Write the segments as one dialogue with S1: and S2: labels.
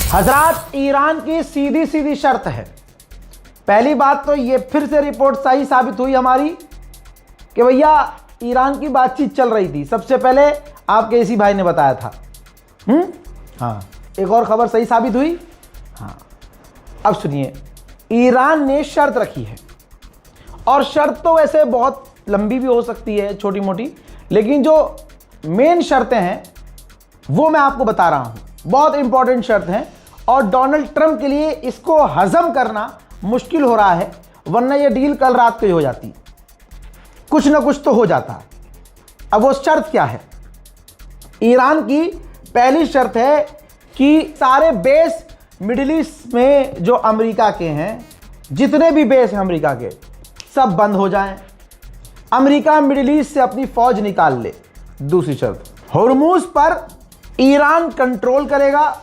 S1: हजरात, ईरान की सीधी सीधी शर्त है। पहली बात तो ये फिर से रिपोर्ट सही साबित हुई हमारी कि भैया ईरान की बातचीत चल रही थी। सबसे पहले आपके इसी भाई ने बताया था। हाँ, एक और खबर सही साबित हुई। हाँ, अब सुनिए, ईरान ने शर्त रखी है, और शर्त तो वैसे बहुत लंबी भी हो सकती है, छोटी मोटी, लेकिन जो मेन शर्तें हैं वो मैं आपको बता रहा हूं। बहुत इंपॉर्टेंट शर्त हैं और डोनाल्ड ट्रंप के लिए इसको हजम करना मुश्किल हो रहा है, वरना ये डील कल रात को ही हो जाती। कुछ ना कुछ तो हो जाता। अब वो शर्त क्या है? ईरान की पहली शर्त है कि सारे बेस मिडिल ईस्ट में जो अमेरिका के हैं, जितने भी बेस हैं अमेरिका के, सब बंद हो जाएं। अमेरिका मिडिल ईस्ट से अपनी फौज निकाल ले। दूसरी शर्त, हुर्मुज पर ईरान कंट्रोल करेगा,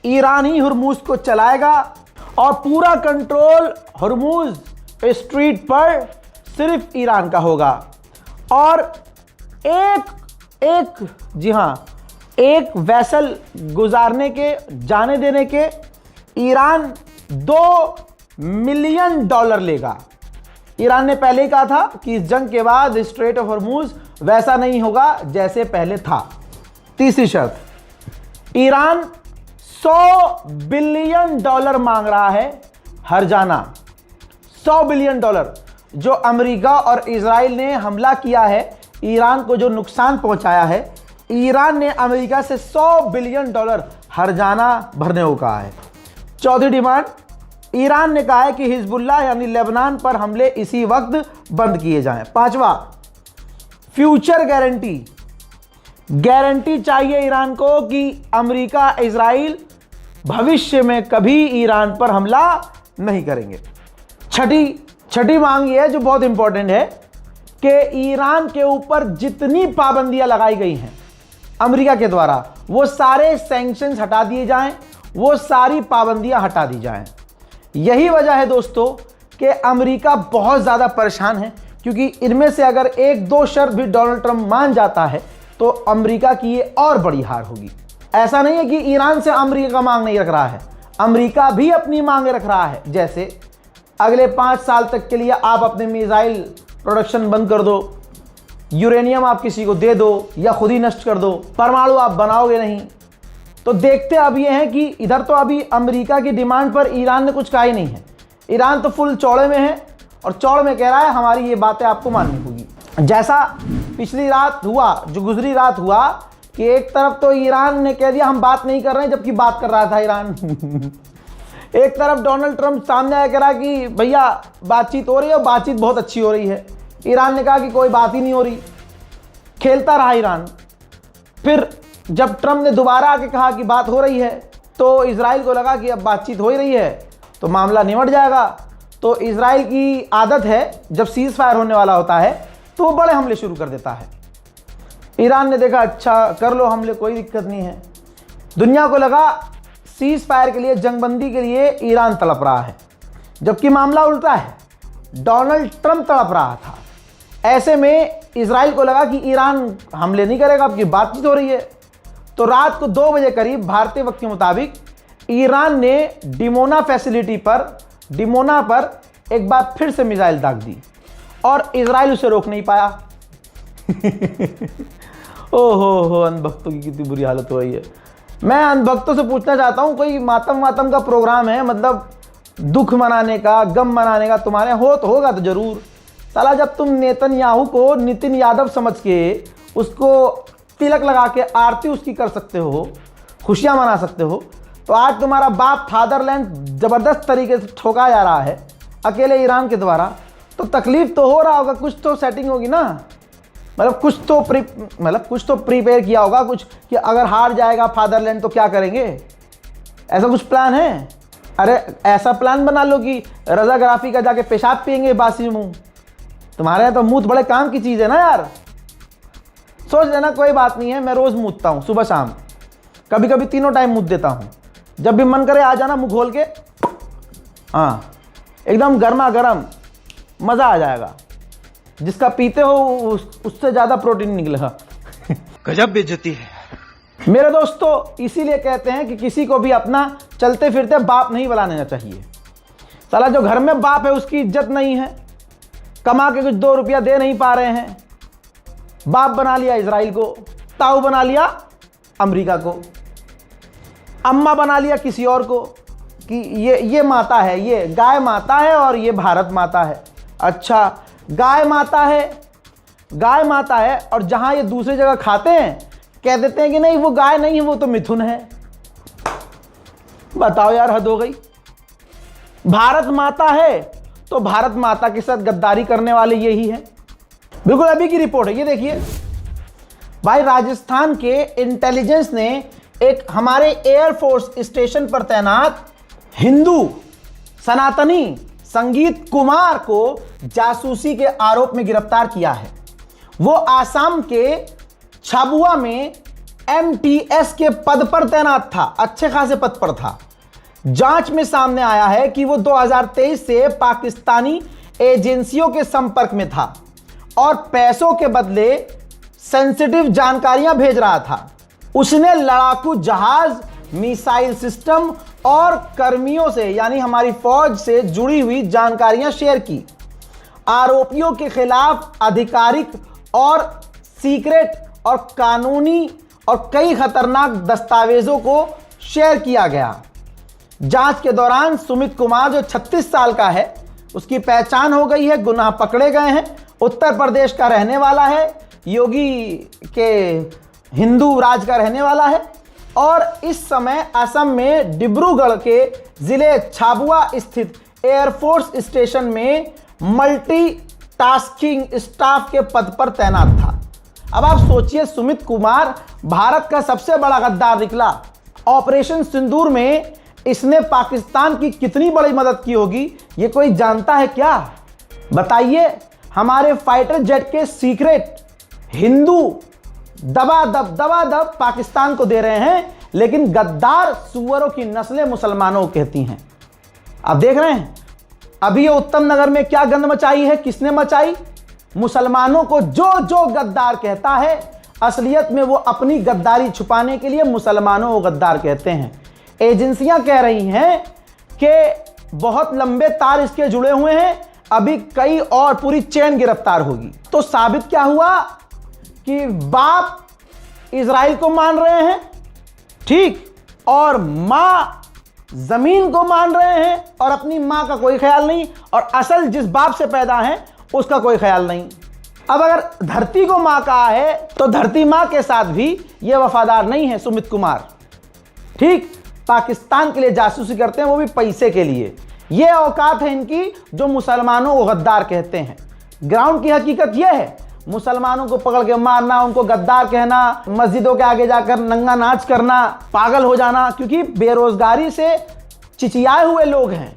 S1: ईरान ही हुर्मुज को चलाएगा, और पूरा कंट्रोल हुर्मुज स्ट्रीट पर सिर्फ ईरान का होगा। और एक वेसल गुजारने के, जाने देने के ईरान $2 मिलियन लेगा। ईरान ने पहले ही कहा था कि इस जंग के बाद स्ट्रेट ऑफ हुर्मुज वैसा नहीं होगा जैसे पहले था। तीसरी शर्त, ईरान $100 बिलियन मांग रहा है हर जाना। $100 बिलियन। जो अमेरिका और इजराइल ने हमला किया है, ईरान को जो नुकसान पहुंचाया है, ईरान ने अमेरिका से $100 बिलियन हर जाना भरने को कहा है। चौथी डिमांड, ईरान ने कहा है कि हिजबुल्लाह यानी लेबनान पर हमले इसी वक्त बंद किए जाएं। पांचवा, फ्यूचर गारंटी चाहिए ईरान को कि अमेरिका इजराइल भविष्य में कभी ईरान पर हमला नहीं करेंगे। छठी मांग यह है, जो बहुत इंपॉर्टेंट है, कि ईरान के ऊपर जितनी पाबंदियां लगाई गई हैं अमेरिका के द्वारा, वो सारे सैंक्शंस हटा दिए जाएं, वो सारी पाबंदियां हटा दी जाएं। यही वजह है दोस्तों कि अमेरिका बहुत ज़्यादा परेशान है, क्योंकि इनमें से अगर एक दो शर्त भी डोनाल्ड ट्रंप मान जाता है तो अमेरिका की ये और बड़ी हार होगी। ऐसा नहीं है कि ईरान से अमेरिका मांग नहीं रख रहा है, अमेरिका भी अपनी मांग रख रहा है। जैसे अगले 5 साल तक के लिए आप अपने मिसाइल प्रोडक्शन बंद कर दो, यूरेनियम आप किसी को दे दो या खुद ही नष्ट कर दो, परमाणु आप बनाओगे नहीं। तो देखते अब ये हैं कि इधर तो अभी अमेरिका की डिमांड पर ईरान ने कुछ कहा ही नहीं है। ईरान तो फुल चौड़े में है और चौड़ में कह रहा है हमारी ये बातें आपको माननी होगी। जैसा पिछली रात हुआ, जो गुजरी रात हुआ, कि एक तरफ तो ईरान ने कह दिया हम बात नहीं कर रहे हैं, जबकि बात कर रहा था ईरान। एक तरफ डोनाल्ड ट्रंप सामने आया कह रहा कि भैया बातचीत हो रही है और बातचीत बहुत अच्छी हो रही है। ईरान ने कहा कि कोई बात ही नहीं हो रही। खेलता रहा ईरान। फिर जब ट्रंप ने दोबारा आके कहा कि बात हो रही है, तो इजराइल को लगा कि अब बातचीत हो ही रही है तो मामला निमट जाएगा। तो इजराइल की आदत है, जब सीज फायर होने वाला होता है तो वो बड़े हमले शुरू कर देता है। ईरान ने देखा अच्छा कर लो हमले, कोई दिक्कत नहीं है। दुनिया को लगा सीज फायर के लिए, जंगबंदी के लिए ईरान तड़प रहा है, जबकि मामला उल्टा है, डोनाल्ड ट्रंप तड़प रहा था। ऐसे में इजराइल को लगा कि ईरान हमले नहीं करेगा, अब की बातचीत हो रही है। तो रात को 2 बजे करीब भारतीय वक्त के मुताबिक ईरान ने डिमोना फैसिलिटी पर, डिमोना पर एक बार फिर से मिसाइल दाग दी और इजराइल उसे रोक नहीं पाया। ओहो, अंधभक्तों की कितनी बुरी हालत हो रही है। मैं अंधभक्तों से पूछना चाहता हूं, कोई मातम का प्रोग्राम है, मतलब दुख मनाने का, गम मनाने का तुम्हारे हो तो होगा तो जरूर। साला जब तुम नेतन्याहू को नितिन यादव समझ के उसको तिलक लगा के आरती उसकी कर सकते हो, खुशियां मना सकते हो, तो आज तुम्हारा बाप फादरलैंड जबरदस्त तरीके से ठोका जा रहा है अकेले ईरान के द्वारा, तो तकलीफ तो हो रहा होगा, कुछ तो सेटिंग होगी ना। मतलब कुछ तो प्रिपेयर किया होगा कुछ, कि अगर हार जाएगा फादरलैंड तो क्या करेंगे, ऐसा कुछ प्लान है। अरे ऐसा प्लान बना लो कि रजाग्राफी का जाके पेशाब पियेंगे बासी मुंह। तुम्हारे यहाँ तो मूत बड़े काम की चीज़ है ना यार। सोच लेना कोई बात नहीं है, मैं रोज़ मूतता हूँ, सुबह शाम, कभी कभी 3 टाइम मूत देता हूँ। जब भी मन करे आ जाना मुँह खोल के, हाँ एकदम गर्मा गर्म, मज़ा आ जाएगा। जिसका पीते हो उससे ज़्यादा प्रोटीन निकलेगा।
S2: गजब बेइज्जती है।
S1: मेरे दोस्तों, इसीलिए कहते हैं कि किसी को भी अपना चलते फिरते बाप नहीं बुलाना चाहिए। साला जो घर में बाप है उसकी इज्जत नहीं है, कमा के कुछ 2 रुपया दे नहीं पा रहे हैं, बाप बना लिया इजराइल को, ताऊ बना लिया अमेरिका को, अम्मा बना लिया किसी और को कि ये माता है, ये गाय माता है और ये भारत माता है। अच्छा, गाय माता है और जहां ये दूसरी जगह खाते हैं कह देते हैं कि नहीं वो गाय नहीं है, वो तो मिथुन है। बताओ यार, हद हो गई। भारत माता है तो भारत माता के साथ गद्दारी करने वाले यही हैं। बिल्कुल अभी की रिपोर्ट है, ये देखिए भाई। राजस्थान के इंटेलिजेंस ने एक हमारे एयरफोर्स स्टेशन पर तैनात हिंदू सनातनी संगीत कुमार को जासूसी के आरोप में गिरफ्तार किया है। वो आसाम के छाबुआ में MTS के पद पर तैनात था, अच्छे खासे पद पर था। जांच में सामने आया है कि वो 2023 से पाकिस्तानी एजेंसियों के संपर्क में था और पैसों के बदले सेंसिटिव जानकारियां भेज रहा था। उसने लड़ाकू जहाज, मिसाइल सिस्टम और कर्मियों से यानी हमारी फौज से जुड़ी हुई जानकारियां शेयर की। आरोपियों के खिलाफ आधिकारिक और सीक्रेट और कानूनी और कई खतरनाक दस्तावेजों को शेयर किया गया। जांच के दौरान सुमित कुमार जो 36 साल का है उसकी पहचान हो गई है, गुनाह पकड़े गए हैं। उत्तर प्रदेश का रहने वाला है, योगी के हिंदू राज का रहने वाला है और इस समय असम में डिब्रूगढ़ के जिले छाबुआ स्थित एयरफोर्स स्टेशन में मल्टी टास्किंग स्टाफ के पद पर तैनात था। अब आप सोचिए, सुमित कुमार भारत का सबसे बड़ा गद्दार निकला। ऑपरेशन सिंदूर में इसने पाकिस्तान की कितनी बड़ी मदद की होगी ये कोई जानता है क्या? बताइए। हमारे फाइटर जेट के सीक्रेट हिंदू दबा पाकिस्तान को दे रहे हैं, लेकिन गद्दार सुअरों की नस्लें मुसलमानों को कहती हैं। आप देख रहे हैं अभी ये उत्तम नगर में क्या गंद मचाई है, किसने मचाई? मुसलमानों को जो गद्दार कहता है असलियत में वो अपनी गद्दारी छुपाने के लिए मुसलमानों को गद्दार कहते हैं। एजेंसियां कह रही हैं कि बहुत लंबे तार इसके जुड़े हुए हैं, अभी कई और पूरी चेन गिरफ्तार होगी। तो साबित क्या हुआ कि बाप इजराइल को मान रहे हैं, ठीक, और मां जमीन को मान रहे हैं और अपनी मां का कोई ख्याल नहीं, और असल जिस बाप से पैदा है उसका कोई ख्याल नहीं। अब अगर धरती को मां कहा है तो धरती मां के साथ भी यह वफादार नहीं है सुमित कुमार, ठीक। पाकिस्तान के लिए जासूसी करते हैं, वो भी पैसे के लिए। यह औकात है इनकी जो मुसलमानों को गद्दार कहते हैं। ग्राउंड की हकीकत यह है, मुसलमानों को पकड़ के मारना, उनको गद्दार कहना, मस्जिदों के आगे जाकर नंगा नाच करना, पागल हो जाना, क्योंकि बेरोजगारी से चिचियाए हुए लोग हैं।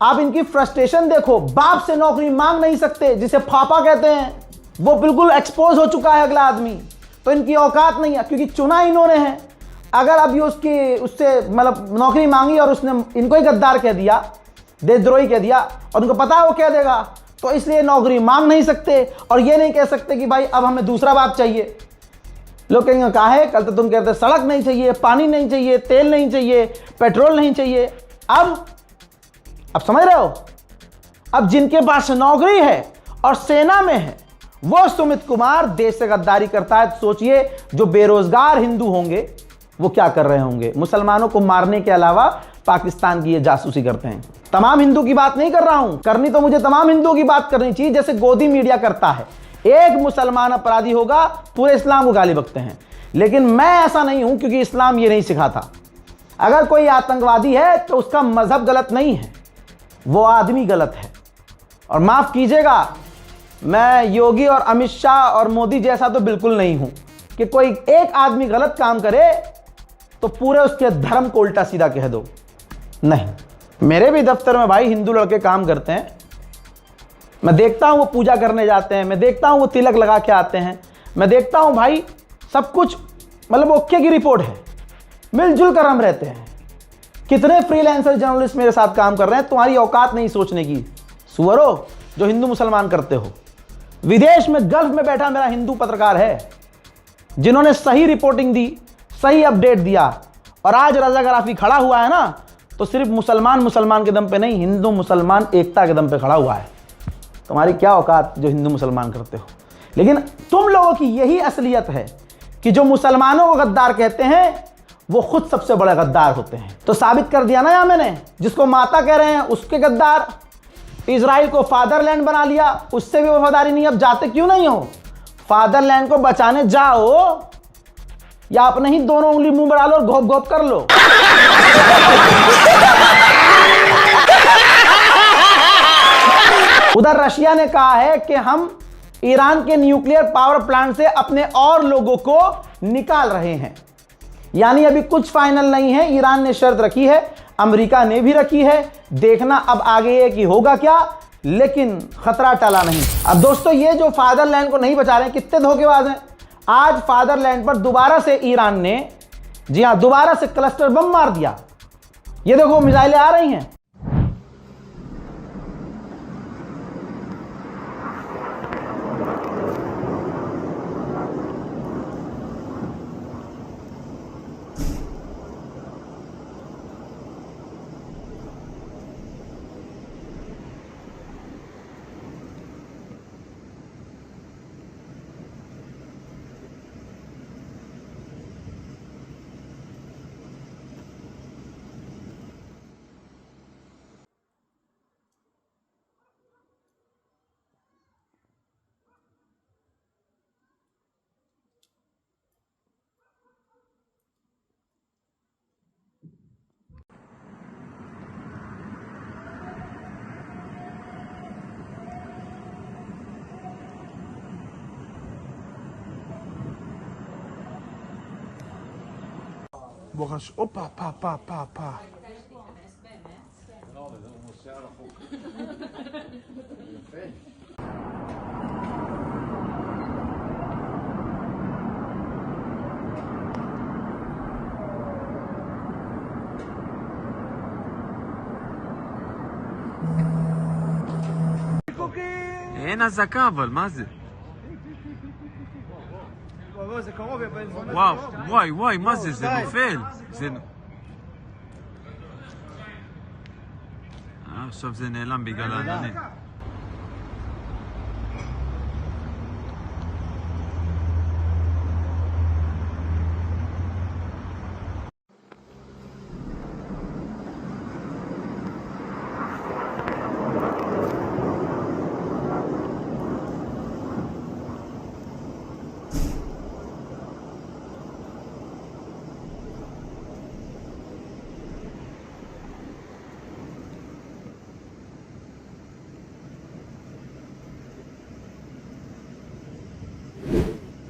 S1: आप इनकी फ्रस्ट्रेशन देखो, बाप से नौकरी मांग नहीं सकते, जिसे फापा कहते हैं, वो बिल्कुल एक्सपोज हो चुका है अगला आदमी। तो इनकी औकात नहीं है, क्योंकि चुना इन्होंने है। अगर अभी उससे मतलब नौकरी मांगी और उसने इनको ही गद्दार कह दिया, देशद्रोही कह दिया, और उनको पता है वो कह देगा, तो इसलिए नौकरी मांग नहीं सकते और ये नहीं कह सकते कि भाई अब हमें दूसरा बाप चाहिए। लोग कहेंगे कहा है, कल तो तुम कहते सड़क नहीं चाहिए, पानी नहीं चाहिए, तेल नहीं चाहिए, पेट्रोल नहीं चाहिए। अब समझ रहे हो? अब जिनके पास नौकरी है और सेना में है वो सुमित कुमार देश से गद्दारी करता है। सोचिए जो बेरोजगार हिंदू होंगे वो क्या कर रहे होंगे? मुसलमानों को मारने के अलावा पाकिस्तान की ये जासूसी करते हैं। तमाम हिंदू की बात नहीं कर रहा हूं, करनी तो मुझे तमाम हिंदुओं की बात करनी चाहिए, जैसे गोदी मीडिया करता है। एक मुसलमान अपराधी होगा पूरे इस्लाम को गाली बकते हैं, लेकिन मैं ऐसा नहीं हूं, क्योंकि इस्लाम ये नहीं सिखाता। अगर कोई आतंकवादी है तो उसका मजहब गलत नहीं है, वो आदमी गलत है। और माफ कीजिएगा, मैं योगी और अमित शाह और मोदी जैसा तो बिल्कुल नहीं हूं कि कोई एक आदमी गलत काम करे तो पूरे उसके धर्म को उल्टा सीधा कह दो। नहीं, मेरे भी दफ्तर में भाई हिंदू लड़के काम करते हैं, मैं देखता हूं वो पूजा करने जाते हैं, मैं देखता हूं वो तिलक लगा के आते हैं, मैं देखता हूं भाई सब कुछ मतलब ओके की रिपोर्ट है, मिलजुल कर हम रहते हैं। कितने फ्रीलांसर जर्नलिस्ट मेरे साथ काम कर रहे हैं, तुम्हारी औकात नहीं सोचने की, सुअरो जो हिंदू मुसलमान करते हो। विदेश में गल्फ में बैठा मेरा हिंदू पत्रकार है, जिन्होंने सही रिपोर्टिंग दी, सही अपडेट दिया। और आज रजा गराफी खड़ा हुआ है ना, तो सिर्फ मुसलमान के दम पे नहीं, हिंदू मुसलमान एकता के दम पे खड़ा हुआ है। तुम्हारी क्या औकात जो हिंदू मुसलमान करते हो। लेकिन तुम लोगों की यही असलियत है कि जो मुसलमानों को गद्दार कहते हैं वो खुद सबसे बड़े गद्दार होते हैं। तो साबित कर दिया ना यहां मैंने, जिसको माता कह रहे हैं उसके गद्दार। इजराइल को फादरलैंड बना लिया, उससे भी वफादारी नहीं। अब जाते क्यों नहीं हो? फादरलैंड को बचाने जाओ, या अपने ही दोनों उंगली मुंह में डालो और घोप घोप कर लो। उधर रशिया ने कहा है कि हम ईरान के न्यूक्लियर पावर प्लांट से अपने और लोगों को निकाल रहे हैं। यानी अभी कुछ फाइनल नहीं है। ईरान ने शर्त रखी है, अमेरिका ने भी रखी है। देखना अब आगे है कि होगा क्या, लेकिन खतरा टला नहीं। अब दोस्तों, ये जो फादरलैंड को नहीं बचा रहे हैं, कितने धोखेबाज हैं। आज फादरलैंड पर दोबारा से ईरान ने, जी हां, दोबारा से क्लस्टर बम मार दिया। ये देखो मिसाइलें आ रही हैं। Borracha. Opa, pá, pá, pá, pá.
S2: אין אזעקה אבל, מה זה?
S3: זה קרוב,
S2: וואו, וואי, וואי, מה זה? זה נופל. זה... עכשיו זה נעלם בגלל העננים.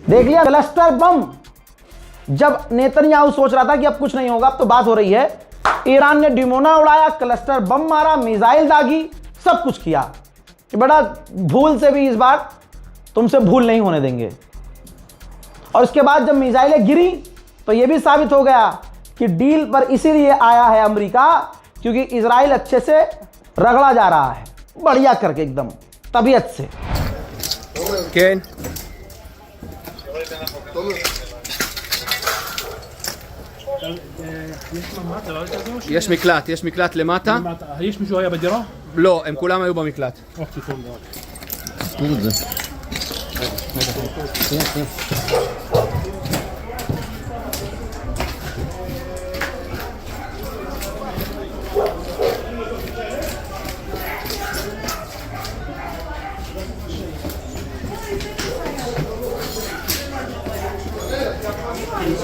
S1: देख लिया क्लस्टर बम। जब नेतन्याहू सोच रहा था कि अब कुछ नहीं होगा, अब तो बात हो रही है। ईरान ने डिमोना उड़ाया, क्लस्टर बम मारा, मिसाइल दागी, सब कुछ किया कि बड़ा भूल से भी इस बार तुमसे भूल नहीं होने देंगे। और उसके बाद जब मिसाइलें गिरी तो यह भी साबित हो गया कि डील पर इसीलिए आया है अमेरिका, क्योंकि इजराइल अच्छे से रगड़ा जा रहा है, बढ़िया करके एकदम तबीयत से।
S4: כן. יש מקלט למטה.
S3: יש מישהו היה בדירה?
S4: לא, הם כולם היו במקלט.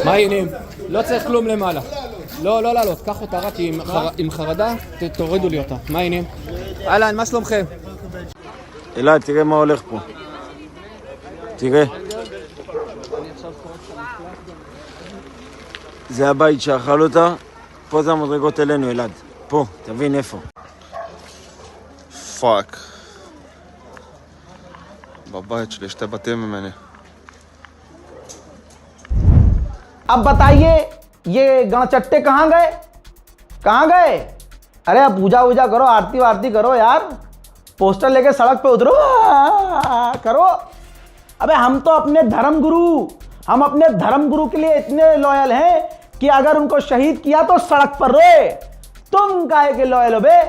S4: מה העניינים? לא צריך כלום למעלה. לא לעלות, קח אותה רק עם חרדה, תורידו לי אותה. מה העניינים? אהלן, מה שלומכם?
S5: אלעד, תראה מה הולך פה. תראה. זה הבית שאכל אותה, פה זה המדרגות אלינו, אלעד. פה, תבין איפה.
S6: פאק. בבית שלי שתי בתים ממני.
S1: अब बताइए ये गणचट्टे कहाँ गए, कहाँ गए? अरे अब पूजा वूजा करो, आरती वारती करो यार, पोस्टर लेके सड़क पे उतरो, करो। अबे हम तो अपने धर्म गुरु हम अपने धर्मगुरु के लिए इतने लॉयल हैं कि अगर उनको शहीद किया तो सड़क पर रोए। तुम काहे के लॉयल हो बे?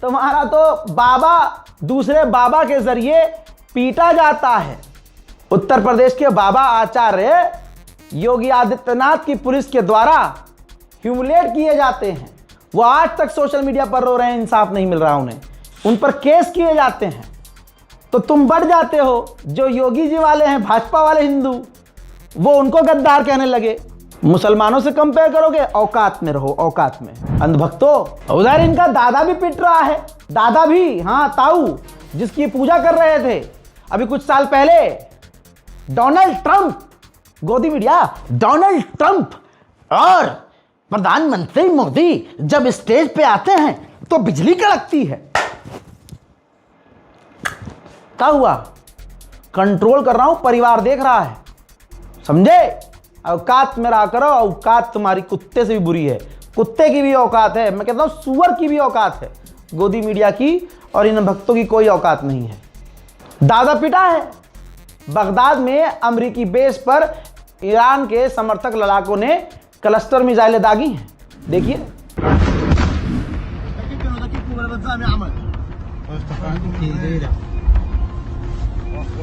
S1: तुम्हारा तो बाबा दूसरे बाबा के जरिए पीटा जाता है। उत्तर प्रदेश के बाबा आचार्य योगी आदित्यनाथ की पुलिस के द्वारा ह्यूमिलेट किए जाते हैं। वो आज तक सोशल मीडिया पर रो रहे हैं, इंसाफ नहीं मिल रहा उन्हें, उन पर केस किए जाते हैं। तो तुम बढ़ जाते हो। जो योगी जी वाले हैं, भाजपा वाले हिंदू, वो उनको गद्दार कहने लगे। मुसलमानों से कंपेयर करोगे, औकात में रहो, औकात में। अंधभक्तों, उधर इनका दादा भी पिट रहा है। दादा भी, हाँ, ताऊ, जिसकी पूजा कर रहे थे अभी कुछ साल पहले। डोनाल्ड ट्रंप, गोदी मीडिया, डोनाल्ड ट्रंप और प्रधानमंत्री मोदी जब स्टेज पे आते हैं तो बिजली कड़कती है। क्या हुआ? कंट्रोल कर रहा हूं, परिवार देख रहा है, समझे? औकात में रहा करो। औकात तुम्हारी कुत्ते से भी बुरी है। कुत्ते की भी औकात है, मैं कहता हूं सुअर की भी औकात है। गोदी मीडिया की और इन भक्तों की कोई औकात नहीं है। दादा पिटा है। बगदाद में अमेरिकी बेस पर ईरान के समर्थक लड़ाकों ने क्लस्टर मिसाइलें दागी हैं। देखिए,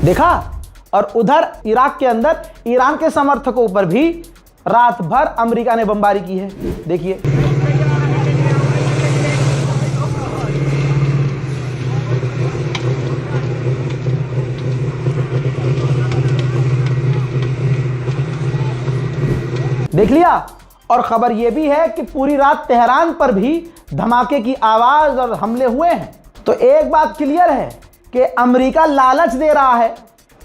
S1: देखा? और उधर इराक के अंदर ईरान के समर्थकों पर भी रात भर अमेरिका ने बमबारी की है। देखिए, देख लिया। और खबर यह भी है कि पूरी रात तेहरान पर भी धमाके की आवाज और हमले हुए हैं। तो एक बात क्लियर है कि अमेरिका लालच दे रहा है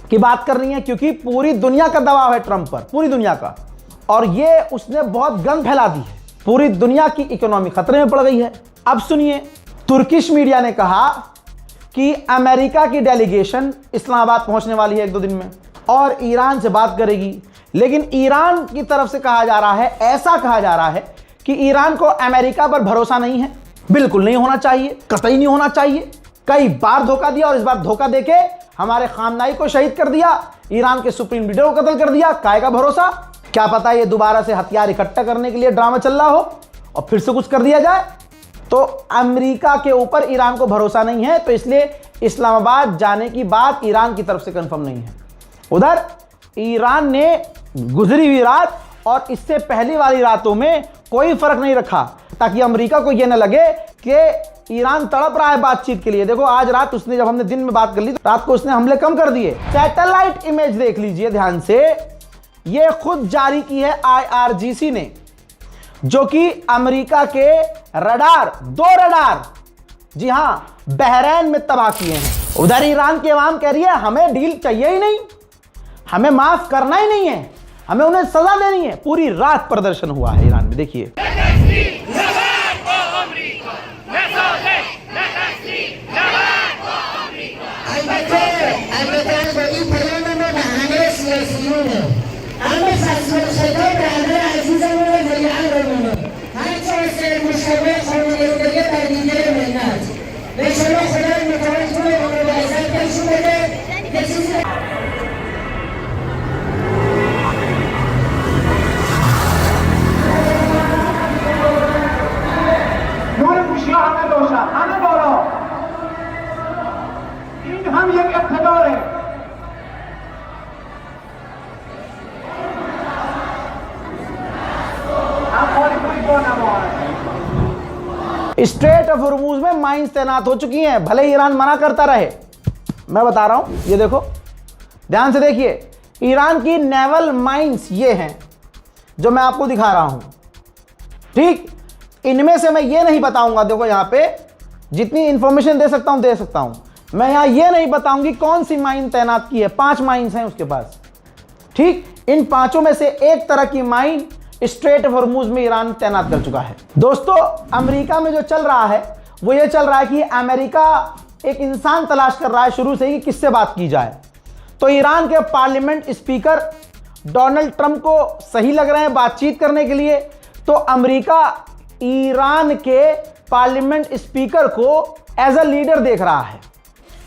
S1: कि बात करनी है, क्योंकि पूरी दुनिया का दबाव है ट्रंप पर, पूरी दुनिया का। और ये उसने बहुत गंद फैला दी है। पूरी दुनिया की इकोनॉमी खतरे में पड़ गई है। अब सुनिए, तुर्किश मीडिया ने कहा कि अमेरिका की डेलीगेशन इस्लामाबाद पहुंचने वाली है 1-2 दिन में और ईरान से बात करेगी। लेकिन ईरान की तरफ से कहा जा रहा है, ऐसा कहा जा रहा है कि ईरान को अमेरिका पर भरोसा नहीं है। बिल्कुल नहीं होना चाहिए, कतई नहीं होना चाहिए। कई बार धोखा दिया और इस बार धोखा देके हमारे खामनाई को शहीद कर दिया, ईरान के सुप्रीम लीडर को कत्ल कर दिया। काय का भरोसा? क्या पता ये दोबारा से हथियार इकट्ठा करने के लिए ड्रामा चल रहा हो और फिर से कुछ कर दिया जाए। तो अमेरिका के ऊपर ईरान को भरोसा नहीं है, तो इसलिए इस्लामाबाद जाने की बात ईरान की तरफ से कंफर्म नहीं है। उधर ईरान ने गुजरी हुई रात और इससे पहली वाली रातों में कोई फर्क नहीं रखा, ताकि अमेरिका को यह न लगे कि ईरान तड़प रहा है बातचीत के लिए। देखो, आज रात उसने, जब हमने दिन में बात कर ली, तो रात को उसने हमले कम कर दिए। सैटेलाइट इमेज देख लीजिए ध्यान से, यह खुद जारी की है IRGC ने, जो कि अमेरिका के रडार, 2 रडार, जी हां, बहरैन में तबाह किए हैं। उधर ईरान की अवाम कह रही है हमें डील चाहिए ही नहीं, हमें माफ करना ही नहीं है, हमें उन्हें सजा देनी है। पूरी रात प्रदर्शन हुआ है ईरान में। देखिए,
S7: हम एक इक़्तिदार है।
S1: स्ट्रेट ऑफ हॉर्मुज़ में माइंस तैनात हो चुकी हैं, भले ईरान मना करता रहे। मैं बता रहा हूं, ये देखो, ध्यान से देखिए, ईरान की नेवल माइंस ये हैं जो मैं आपको दिखा रहा हूं। ठीक, इनमें से मैं ये नहीं बताऊंगा, देखो यहां पे जितनी इंफॉर्मेशन दे सकता हूं दे सकता हूं, मैं यहां ये नहीं बताऊंगी कौन सी माइन तैनात की है। 5 माइंस हैं उसके पास। ठीक, इन 5 में से एक तरह की माइन स्ट्रेट ऑफ हॉर्मुज़ में ईरान तैनात कर चुका है। दोस्तों, अमेरिका में जो चल रहा है वो ये चल रहा है कि अमेरिका एक इंसान तलाश कर रहा है शुरू से ही कि किससे बात की जाए। तो ईरान के पार्लियामेंट स्पीकर डोनाल्ड ट्रंप को सही लग रहे हैं बातचीत करने के लिए, तो अमेरिका ईरान के पार्लियामेंट स्पीकर को एज अ लीडर देख रहा है।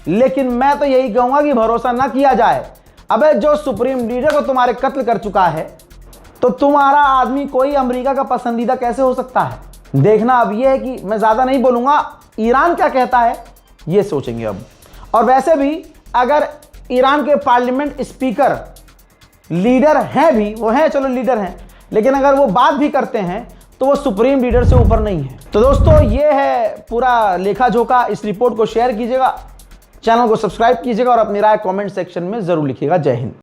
S1: लेकिन मैं तो यही कहूंगा कि भरोसा ना किया जाए। अबे जो सुप्रीम लीडर को तुम्हारे कत्ल कर चुका है, तो तुम्हारा आदमी कोई अमेरिका का पसंदीदा कैसे हो सकता है? देखना अब यह है कि मैं ज्यादा नहीं बोलूंगा, ईरान क्या कहता है ये सोचेंगे अब। और वैसे भी अगर ईरान के पार्लियामेंट स्पीकर लीडर हैं भी, वो हैं, चलो लीडर हैं, लेकिन अगर वो बात भी करते हैं तो वो सुप्रीम लीडर से ऊपर नहीं है। तो दोस्तों ये है पूरा लेखा जोखा। इस रिपोर्ट को शेयर कीजिएगा, चैनल को सब्सक्राइब कीजिएगा और अपनी राय कमेंट सेक्शन में जरूर लिखिएगा। जय हिंद।